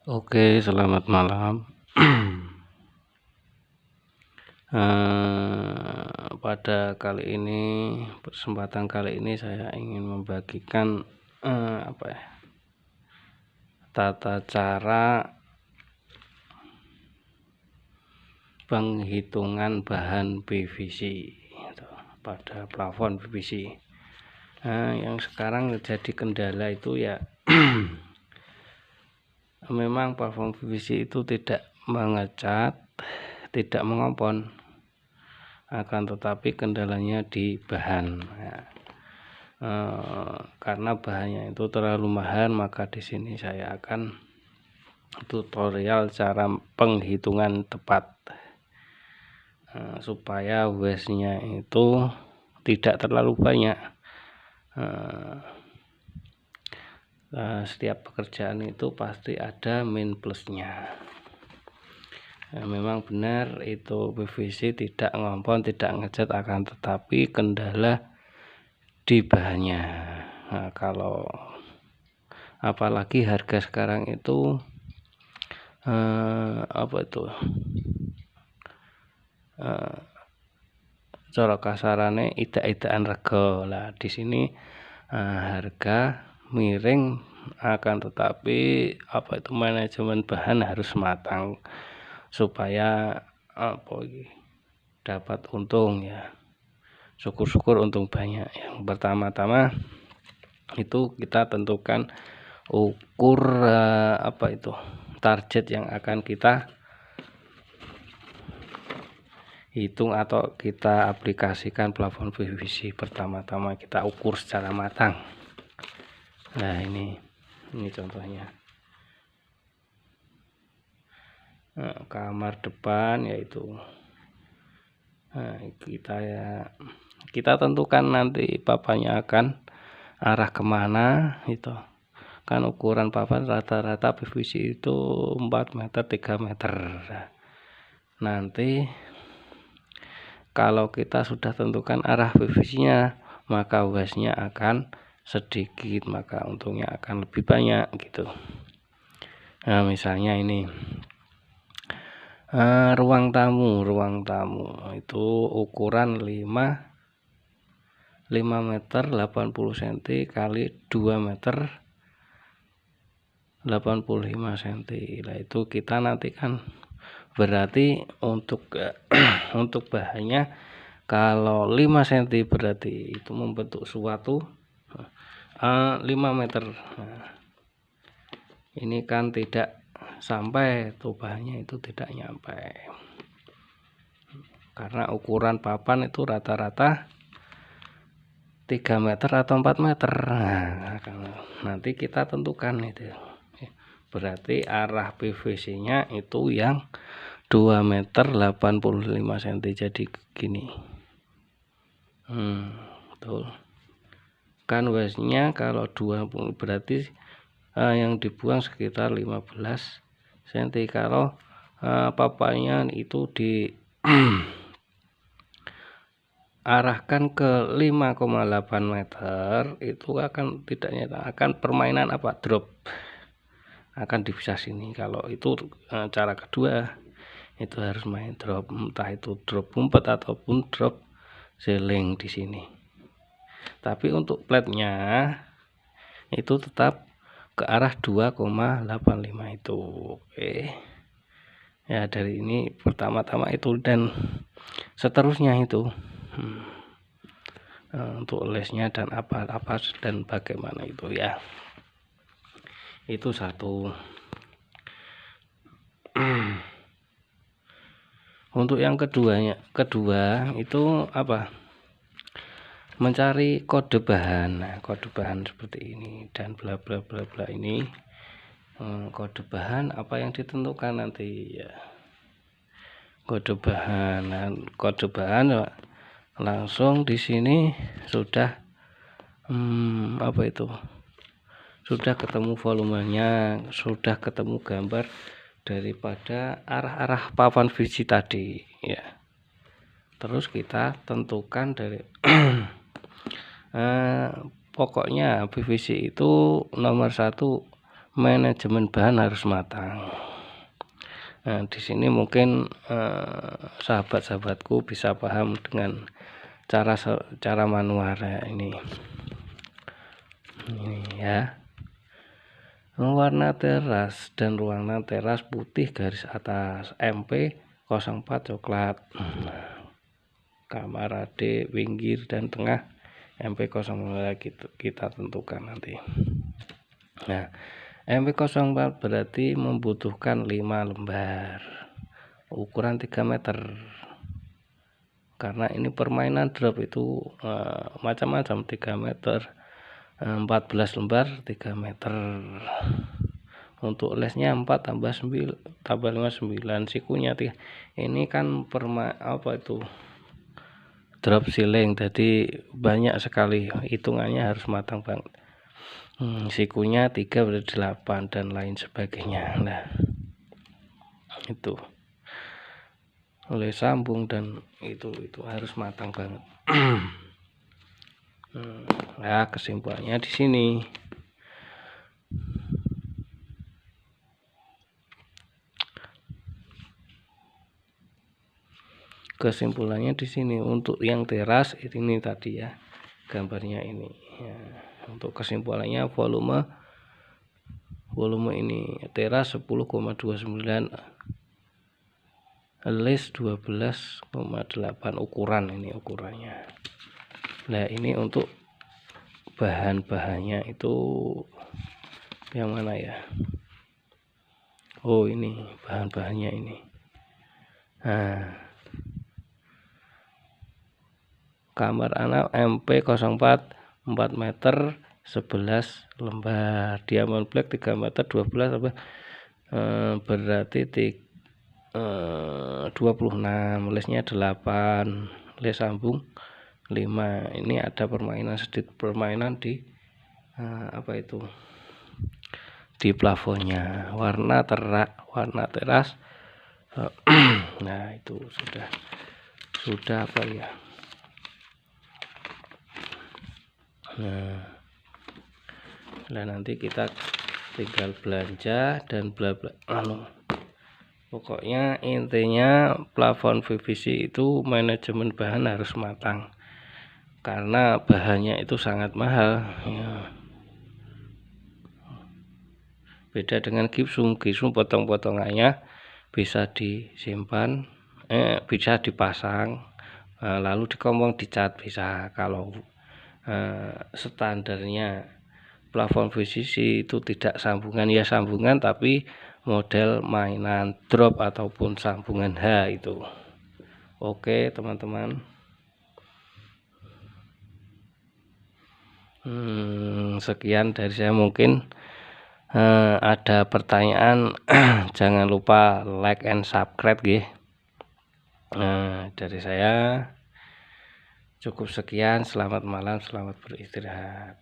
Oke, selamat malam. Pada kesempatan kali ini saya ingin membagikan tata cara penghitungan bahan PVC pada plafon PVC. Yang sekarang jadi kendala itu ya memang plafon PVC itu tidak mengecat, tidak mengompon, akan tetapi kendalanya di bahan. Karena bahannya itu terlalu mahal, maka di sini saya akan tutorial cara penghitungan tepat supaya waste-nya itu tidak terlalu banyak. Setiap pekerjaan itu pasti ada min plusnya. Memang benar itu PVC tidak ngompon, tidak ngecat, akan tetapi kendala di bahannya. Kalau apalagi harga sekarang itu cara kasarane idak-idakan rega. Lah di sini harga miring, akan tetapi manajemen bahan harus matang supaya dapat untung ya. Syukur-syukur untung banyak. Yang pertama-tama itu kita tentukan ukur target yang akan kita hitung atau kita aplikasikan plafon PVC. Pertama-tama kita ukur secara matang. Nah ini contohnya. Kamar depan yaitu kita tentukan nanti papannya akan arah kemana. Itu kan ukuran papan rata-rata PVC itu 4 meter 3 meter. Nanti kalau kita sudah tentukan arah PVC-nya, maka waste-nya akan sedikit, maka untungnya akan lebih banyak gitu. Nah misalnya ini ruang tamu itu ukuran 5 meter 80 cm kali 2 meter 85 cm. Nah itu kita nanti kan berarti untuk bahannya kalau 5 cm berarti itu membentuk suatu 5 meter. Ini kan tidak sampai, tuh bahannya itu tidak nyampe karena ukuran papan itu rata-rata 3 meter atau 4 meter. Nanti kita tentukan itu berarti arah PVC nya itu yang 2 meter 85 cm, jadi gini. Betul kan, waste nya kalau 20 berarti yang dibuang sekitar 15 cm. Kalau papannya itu di arahkan ke 5,8 meter, itu akan tidak nyata, akan permainan drop, akan dipisah sini. Kalau itu cara kedua itu harus main drop, entah itu drop umpet ataupun drop seling di sini. Tapi untuk plate-nya itu tetap ke arah 2,85 itu. Oke. Ya dari ini pertama-tama itu dan seterusnya itu untuk lesnya dan apa dan bagaimana itu ya. Itu satu. Untuk yang kedua itu mencari kode bahan. Nah, kode bahan seperti ini dan bla bla bla bla ini. Kode bahan apa yang ditentukan nanti ya. Kode bahan langsung di sini sudah sudah ketemu volumenya, sudah ketemu gambar daripada arah-arah papan PVC tadi ya. Terus kita tentukan dari pokoknya PVC itu nomor 1 manajemen bahan harus matang. Nah, di sini mungkin sahabat-sahabatku bisa paham dengan cara manual ini ya. Warna teras dan ruangan teras putih garis atas, MP 04 coklat. Kamar AD pinggir dan tengah MP 05 kita tentukan nanti. Nah, MP 04 berarti membutuhkan 5 lembar, ukuran 3 meter. Karena ini permainan drop itu macam-macam, 3 meter, 14 lembar 3 meter. Untuk lesnya 4 tambah 9 tambah 5 9, sikunya 3. Ini kan drop ceiling, jadi banyak sekali, hitungannya harus matang banget. Sikunya 3 berarti 8 dan lain sebagainya. Nah, itu oleh sambung dan itu harus matang banget. Nah, kesimpulannya di sini. Kesimpulannya di sini untuk yang teras ini tadi ya, gambarnya ini ya. Untuk kesimpulannya volume ini teras 10,29, les 12,8 ukuran, ini ukurannya. Nah, ini untuk bahan-bahannya itu yang mana ya? Oh, ini bahan-bahannya ini. Nah, kamar anak MP 04 4 meter 11 lembar, diamond black 3 meter 12 berarti 26, lesnya 8, les sambung 5. Ini ada sedikit permainan di di plafonnya, warna teras. Nah, itu sudah apa ya. Nah, nanti kita tinggal belanja dan bla bla. Pokoknya intinya plafon PVC itu manajemen bahan harus matang, karena bahannya itu sangat mahal ya. Beda dengan gipsum potong-potongannya bisa disimpan, bisa dipasang, lalu dikompong dicat bisa. Kalau standarnya plafon PVC itu tidak sambungan, ya sambungan tapi model mainan drop ataupun sambungan H itu. Oke teman-teman, sekian dari saya. Mungkin ada pertanyaan jangan lupa like and subscribe ya. Dari saya cukup sekian, selamat malam, selamat beristirahat.